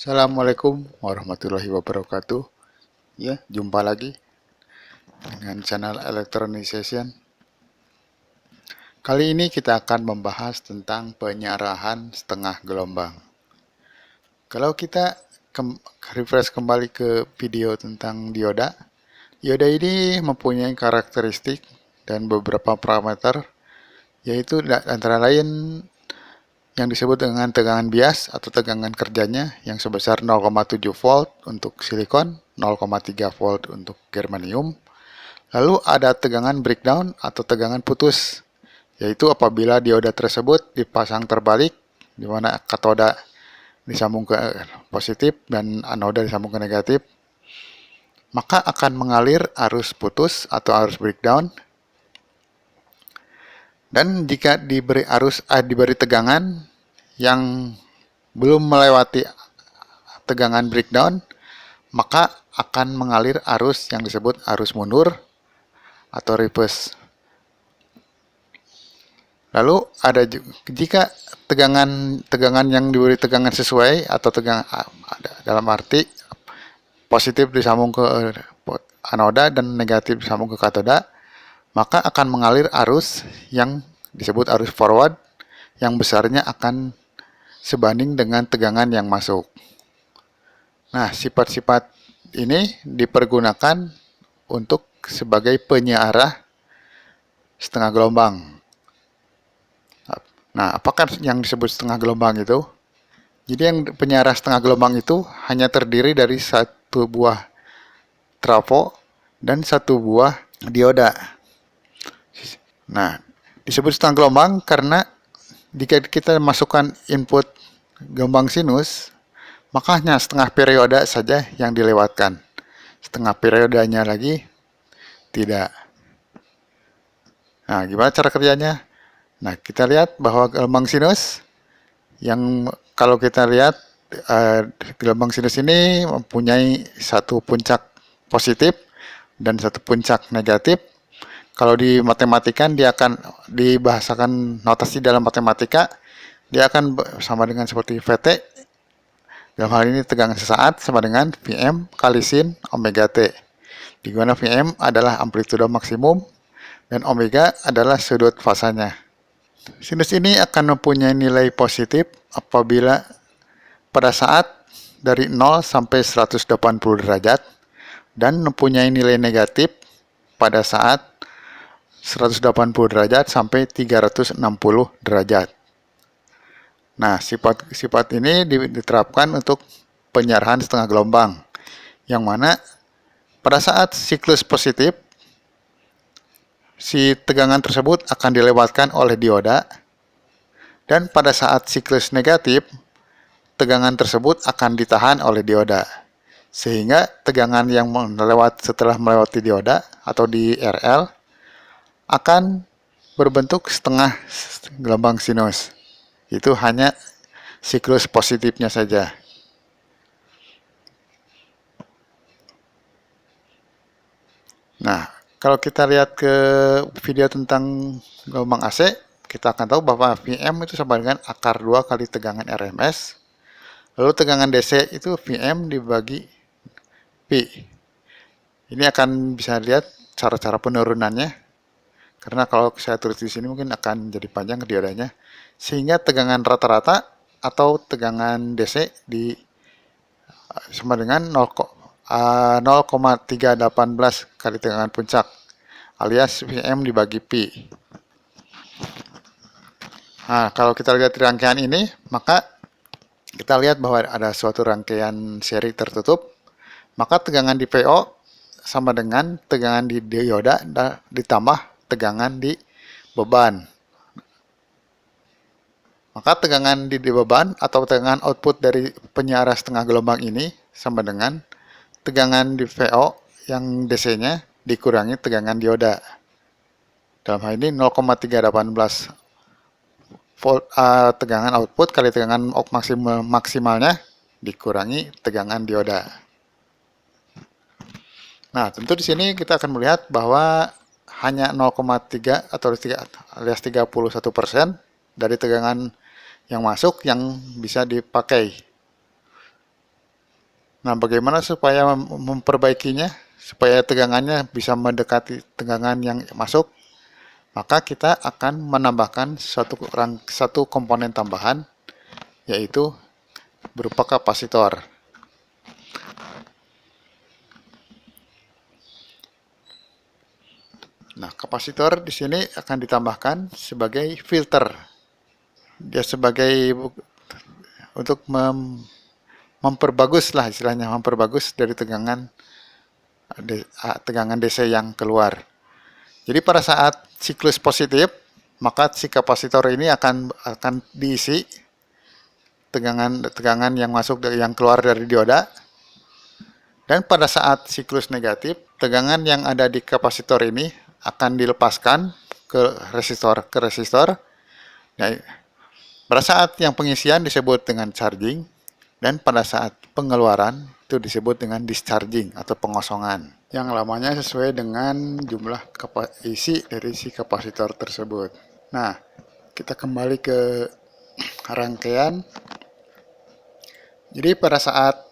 Assalamualaikum warahmatullahi wabarakatuh. Ya, jumpa lagi dengan channel Electronization. Kali ini kita akan membahas tentang penyarahan setengah gelombang. Kalau kita refresh kembali ke video tentang dioda, dioda ini mempunyai karakteristik dan beberapa parameter, yaitu antara lain yang disebut dengan tegangan bias atau tegangan kerjanya yang sebesar 0,7 volt untuk silikon, 0,3 volt untuk germanium. Lalu ada tegangan breakdown atau tegangan putus, yaitu apabila dioda tersebut dipasang terbalik, di mana katoda disambung ke positif dan anoda disambung ke negatif, maka akan mengalir arus putus atau arus breakdown. Dan jika diberi tegangan yang belum melewati tegangan breakdown, maka akan mengalir arus yang disebut arus mundur atau reverse. Lalu ada jika tegangan yang diberi tegangan sesuai atau tegangan dalam arti positif disambung ke anoda dan negatif disambung ke katoda, maka akan mengalir arus yang disebut arus forward yang besarnya akan sebanding dengan tegangan yang masuk. Nah, sifat-sifat ini dipergunakan untuk sebagai penyearah setengah gelombang. Nah, apakah yang disebut setengah gelombang itu? Jadi yang penyearah setengah gelombang itu hanya terdiri dari satu buah trafo dan satu buah dioda. Nah, disebut setengah gelombang karena jika kita masukkan input gelombang sinus, maka hanya setengah periode saja yang dilewatkan. Setengah periodenya lagi tidak. Nah, gimana cara kerjanya? Nah, kita lihat bahwa gelombang sinus yang kalau kita lihat gelombang sinus ini mempunyai satu puncak positif dan satu puncak negatif. Kalau di matematika dia akan dibahasakan notasi dalam matematika, dia akan sama dengan seperti VT. Dalam hal ini tegangan sesaat sama dengan Vm kali sin omega T. Di mana Vm adalah amplitudo maksimum dan omega adalah sudut fasanya. Sinus ini akan mempunyai nilai positif apabila pada saat dari 0 sampai 180 derajat dan mempunyai nilai negatif pada saat 180 derajat sampai 360 derajat. Nah, sifat ini diterapkan untuk penyerahan setengah gelombang, yang mana pada saat siklus positif, si tegangan tersebut akan dilewatkan oleh dioda, dan pada saat siklus negatif, tegangan tersebut akan ditahan oleh dioda. Sehingga tegangan yang setelah melewati dioda atau di RL akan berbentuk setengah gelombang sinus. Itu hanya siklus positifnya saja. Nah, kalau kita lihat ke video tentang gelombang AC, kita akan tahu bahwa Vm itu sama dengan akar 2 kali tegangan RMS. Lalu tegangan DC itu Vm dibagi P. Ini akan bisa lihat cara-cara penurunannya. Karena kalau saya tulis di sini mungkin akan jadi panjang diodanya. Sehingga tegangan rata-rata atau tegangan DC sama dengan 0,318 kali tegangan puncak alias Vm dibagi Pi. Nah, kalau kita lihat di rangkaian ini, maka kita lihat bahwa ada suatu rangkaian seri tertutup, maka tegangan di VO sama dengan tegangan di dioda ditambah tegangan di beban. Maka tegangan di beban atau tegangan output dari penyiaran setengah gelombang ini sama dengan tegangan di VO yang DC-nya dikurangi tegangan dioda. Dalam hal ini 0,318 volt tegangan output kali tegangan maksimalnya dikurangi tegangan dioda. Nah, tentu di sini kita akan melihat bahwa hanya 0,3 atau alias 31% dari tegangan yang masuk yang bisa dipakai. Nah, bagaimana supaya memperbaikinya, supaya tegangannya bisa mendekati tegangan yang masuk? Maka kita akan menambahkan satu komponen tambahan, yaitu berupa kapasitor. Nah, kapasitor di sini akan ditambahkan sebagai filter. Dia sebagai untuk memperbagus lah istilahnya, memperbagus dari tegangan DC yang keluar. Jadi pada saat siklus positif, maka si kapasitor ini akan diisi tegangan yang yang keluar dari dioda. Dan pada saat siklus negatif, tegangan yang ada di kapasitor ini akan dilepaskan ke resistor. Nah, pada saat yang pengisian disebut dengan charging, dan pada saat pengeluaran itu disebut dengan discharging atau pengosongan, yang lamanya sesuai dengan jumlah isi dari si kapasitor tersebut. Nah, kita kembali ke rangkaian. Jadi pada saat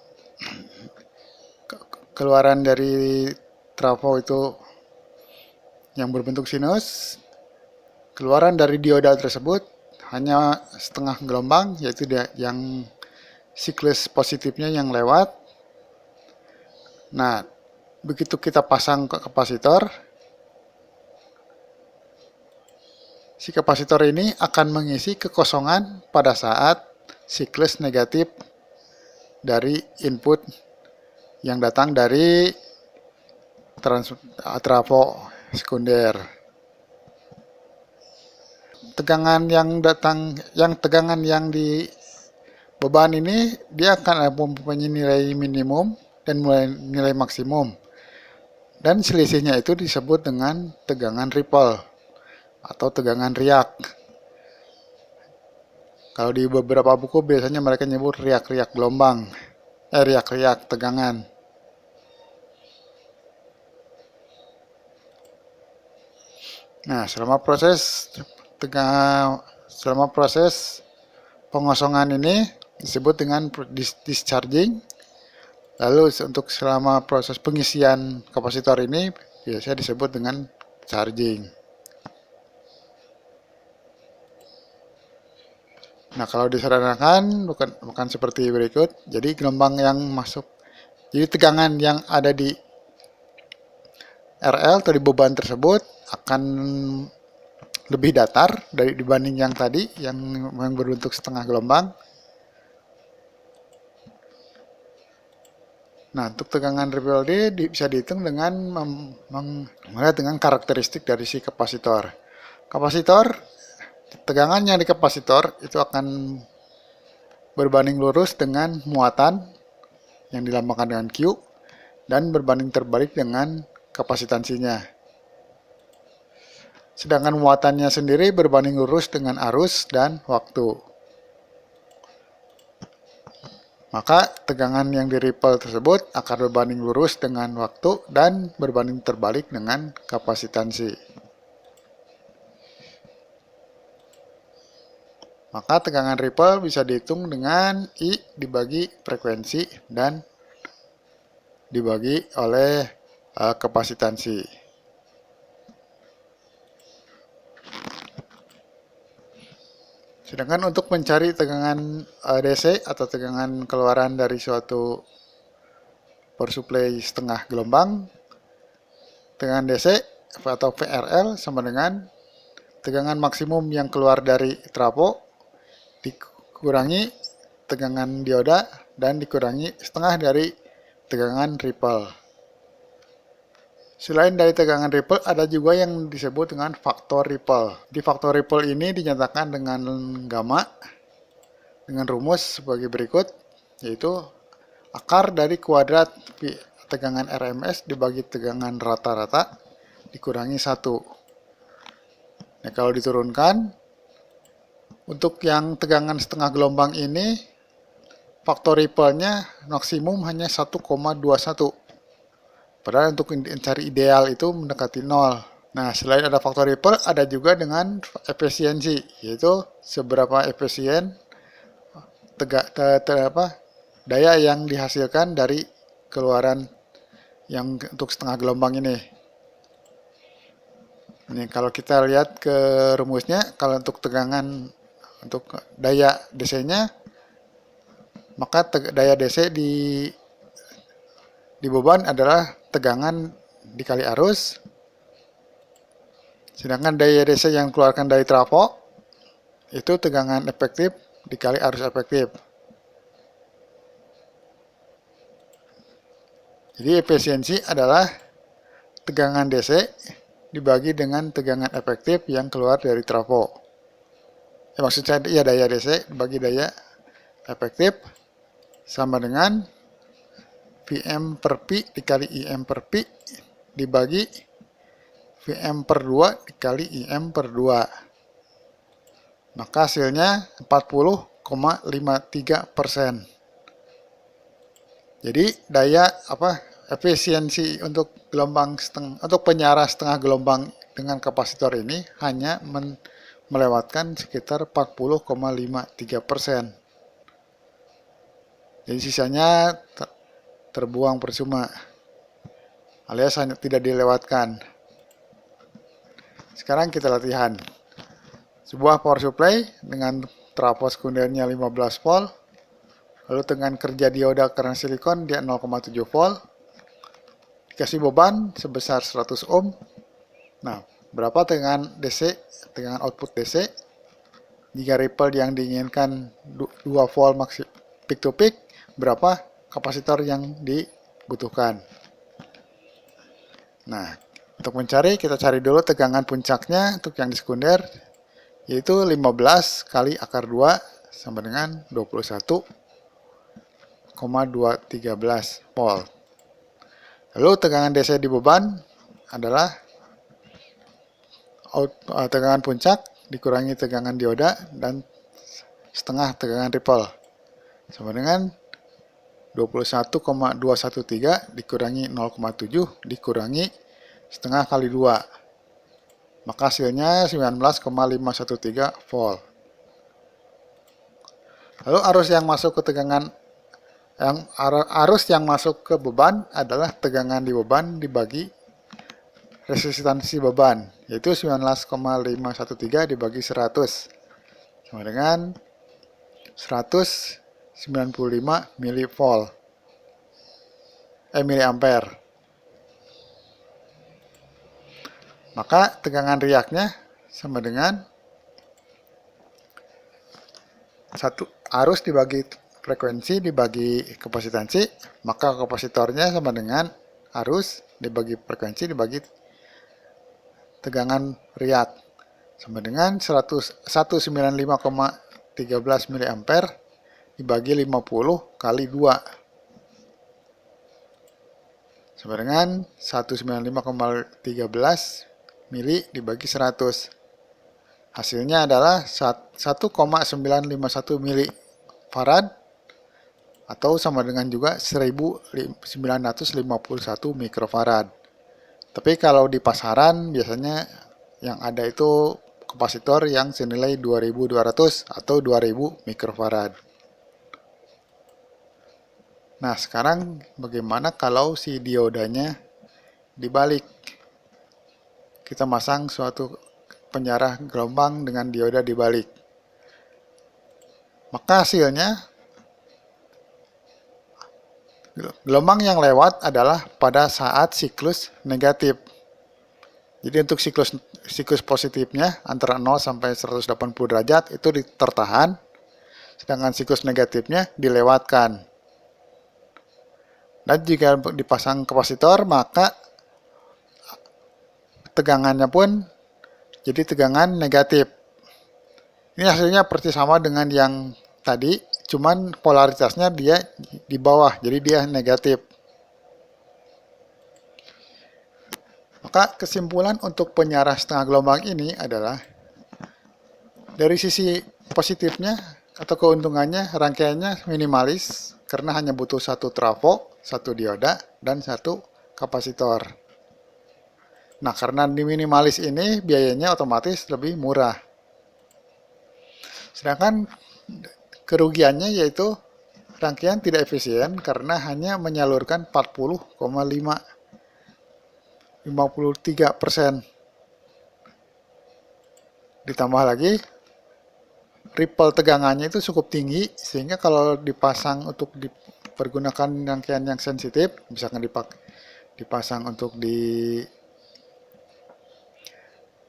keluaran dari trafo itu yang berbentuk sinus, keluaran dari dioda tersebut hanya setengah gelombang, yaitu yang siklus positifnya yang lewat. Nah, begitu kita pasang ke kapasitor, si kapasitor ini akan mengisi kekosongan pada saat siklus negatif dari input yang datang dari trafo sekunder. Tegangan yang di beban ini dia akan mempunyai nilai minimum dan nilai maksimum. Dan selisihnya itu disebut dengan tegangan ripple atau tegangan riak. Kalau di beberapa buku biasanya mereka nyebut riak-riak gelombang, riak-riak tegangan. Nah, selama proses pengosongan ini disebut dengan discharging. Lalu untuk selama proses pengisian kapasitor ini biasanya disebut dengan charging. Nah, kalau disarankan bukan seperti berikut. Jadi gelombang yang masuk, jadi tegangan yang ada di RL atau di beban tersebut akan lebih datar dibanding yang tadi yang berbentuk setengah gelombang. Nah, untuk tegangan ripple ini bisa dihitung dengan melihat dengan karakteristik dari si kapasitor. Tegangannya di kapasitor itu akan berbanding lurus dengan muatan yang dilambangkan dengan Q dan berbanding terbalik dengan kapasitansinya. Sedangkan muatannya sendiri berbanding lurus dengan arus dan waktu. Maka tegangan yang di ripple tersebut akan berbanding lurus dengan waktu dan berbanding terbalik dengan kapasitansi. Maka tegangan ripple bisa dihitung dengan I dibagi frekuensi dan dibagi oleh kapasitansi. Sedangkan untuk mencari tegangan DC atau tegangan keluaran dari suatu power supply setengah gelombang, tegangan DC atau VRL sama dengan tegangan maksimum yang keluar dari trafo dikurangi tegangan dioda dan dikurangi setengah dari tegangan ripple. Selain dari tegangan ripple, ada juga yang disebut dengan faktor ripple. Di faktor ripple ini dinyatakan dengan gamma dengan rumus sebagai berikut, yaitu akar dari kuadrat tegangan RMS dibagi tegangan rata-rata dikurangi 1. Nah, kalau diturunkan, untuk yang tegangan setengah gelombang ini, faktor ripple-nya maksimum hanya 1,21. Padahal untuk mencari ideal itu mendekati 0. Nah, selain ada faktor ripple, ada juga dengan DC, yaitu seberapa efisien daya yang dihasilkan dari keluaran yang untuk setengah gelombang ini. Ini kalau kita lihat ke rumusnya, kalau untuk tegangan untuk daya DC-nya, maka daya DC di beban adalah tegangan dikali arus, sedangkan daya DC yang keluarkan dari trafo itu tegangan efektif dikali arus efektif. Jadi efisiensi adalah tegangan DC dibagi dengan tegangan efektif yang keluar dari trafo. Maksud saya ya daya DC dibagi daya efektif sama dengan Vm per Pi dikali Im per Pi dibagi Vm per 2 dikali Im per 2. Maka hasilnya 40,53%. Jadi daya efisiensi untuk untuk penyarah setengah gelombang dengan kapasitor ini hanya melewatkan sekitar 40,53%. Jadi sisanya terbuang percuma alias hanya tidak dilewatkan. Sekarang kita latihan. Sebuah power supply dengan trafo sekundernya 15 volt, lalu dengan kerja dioda karena silikon dia 0,7 volt, dikasih beban sebesar 100 ohm. Nah, berapa tegangan DC, tegangan output DC? Jika ripple yang diinginkan 2 volt peak to peak, berapa kapasitor yang dibutuhkan? Nah, untuk mencari, kita cari dulu tegangan puncaknya untuk yang di sekunder, yaitu 15 kali akar 2 sama dengan 21,213 volt. Lalu tegangan DC di beban adalah tegangan puncak dikurangi tegangan dioda dan setengah tegangan ripple sama dengan 21,213 dikurangi 0,7 dikurangi setengah kali 2. Maka hasilnya 19,513 volt. Lalu arus yang masuk ke ke beban adalah tegangan di beban dibagi resistansi beban, yaitu 19,513 dibagi 100 sama dengan 195 miliampere. Maka tegangan riaknya sama dengan arus dibagi frekuensi dibagi kapasitansi, maka kapasitornya sama dengan arus dibagi frekuensi dibagi tegangan riak sama dengan 195,13 miliampere dibagi 50 kali 2 sama dengan 195,13 mili dibagi 100. Hasilnya adalah 1,951 mili farad atau sama dengan juga 1951 mikrofarad. Tapi kalau di pasaran biasanya yang ada itu kapasitor yang senilai 2200 atau 2000 mikrofarad. Nah, sekarang bagaimana kalau si diodanya dibalik? Kita masang suatu penyarah gelombang dengan dioda dibalik. Maka hasilnya gelombang yang lewat adalah pada saat siklus negatif. Jadi untuk siklus positifnya antara 0 sampai 180 derajat itu tertahan, sedangkan siklus negatifnya dilewatkan. Dan jika dipasang kapasitor, maka tegangannya pun jadi tegangan negatif. Ini hasilnya persis sama dengan yang tadi, cuman polaritasnya dia di bawah, jadi dia negatif. Maka kesimpulan untuk penyarah setengah gelombang ini adalah dari sisi positifnya atau keuntungannya rangkaiannya minimalis karena hanya butuh satu trafo, satu dioda, dan satu kapasitor. Nah, karena di minimalis ini biayanya otomatis lebih murah. Sedangkan kerugiannya yaitu rangkaian tidak efisien karena hanya menyalurkan 40,53%. Ditambah lagi ripple tegangannya itu cukup tinggi sehingga kalau dipasang untuk dipergunakan rangkaian yang sensitif, misalkan dipasang untuk di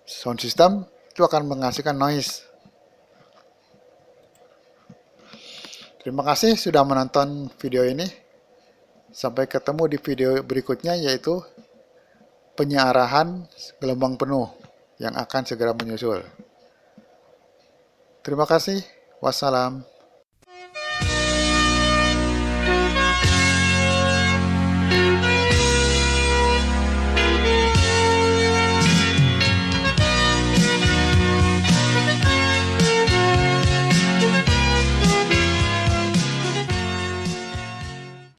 sound system, itu akan menghasilkan noise. Terima kasih sudah menonton video ini. Sampai ketemu di video berikutnya, yaitu penyiarahan gelombang penuh yang akan segera menyusul. Terima kasih. Wassalam.